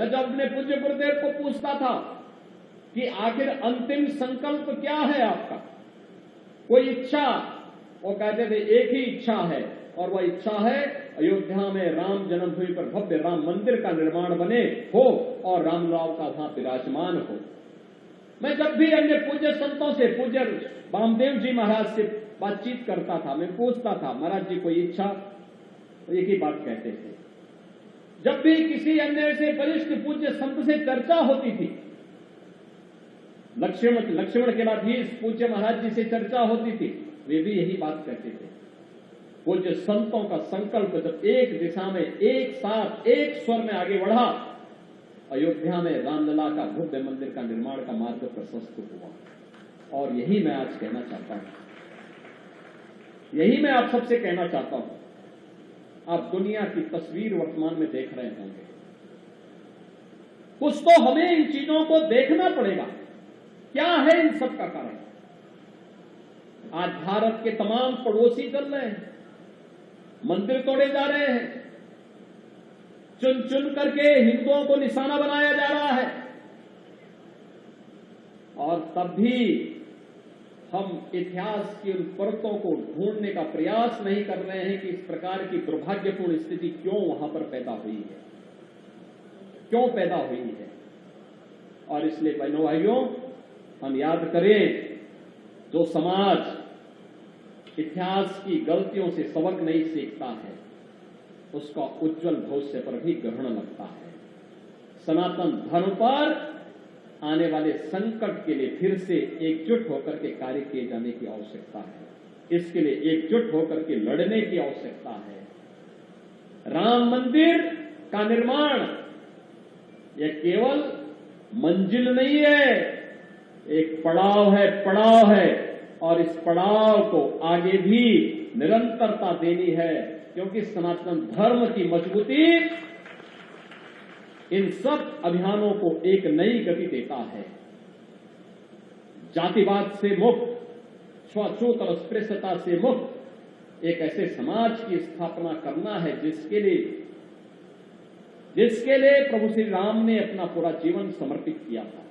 मैं जब अपने पूज्य गुरुदेव को पूछता था कि आखिर अंतिम संकल्प क्या है आपका, कोई इच्छा, वो कहते थे एक ही इच्छा है, और वह इच्छा है अयोध्या में राम जन्मभूमि पर भव्य राम मंदिर का निर्माण बने हो और रामलाल का वहां विराजमान हो। मैं जब भी अन्य पूज्य संतों से, पूज्य वामदेव जी महाराज से बातचीत करता था, मैं पूछता था महाराज जी कोई इच्छा, तो एक ही बात कहते थे। जब भी किसी अन्य से वरिष्ठ पूज्य संत से चर्चा होती थी, लक्ष्मण के बाद ही पूज्य महाराज जी से चर्चा होती थी, वे भी यही बात कहते थे। पूज्य संतों का संकल्प जब एक दिशा में एक साथ एक स्वर में आगे बढ़ा, अयोध्या में रामलला का भव्य मंदिर का निर्माण का मार्ग प्रशस्त हुआ। और यही मैं आज कहना चाहता हूं, यही मैं आप सबसे कहना चाहता हूं। आप दुनिया की तस्वीर वर्तमान में देख रहे होंगे, कुछ तो हमें इन चीजों को देखना पड़ेगा, क्या है इन सब का कारण। आज भारत के तमाम पड़ोसी चल रहे हैं, मंदिर तोड़े जा रहे हैं, चुन चुन करके हिंदुओं को निशाना बनाया जा रहा है, और तब भी हम इतिहास की उन परतों को ढूंढने का प्रयास नहीं कर रहे हैं कि इस प्रकार की दुर्भाग्यपूर्ण स्थिति क्यों वहां पर पैदा हुई है, क्यों पैदा हुई है। और इसलिए बहनों भाइयों, हम याद करें, जो समाज इतिहास की गलतियों से सबक नहीं सीखता है, उसका उज्जवल भविष्य पर भी ग्रहण लगता है। सनातन धर्म पर आने वाले संकट के लिए फिर से एकजुट होकर के कार्य किए जाने की आवश्यकता है। इसके लिए एकजुट होकर के लड़ने की आवश्यकता है। राम मंदिर का निर्माण यह केवल मंजिल नहीं है, एक पड़ाव है, पड़ाव है, और इस पड़ाव को आगे भी निरंतरता देनी है, क्योंकि सनातन धर्म की मजबूती इन सब अभियानों को एक नई गति देता है। जातिवाद से मुक्त, छुआछूत और अस्पृश्यता से मुक्त एक ऐसे समाज की स्थापना करना है जिसके लिए प्रभु श्री राम ने अपना पूरा जीवन समर्पित किया था।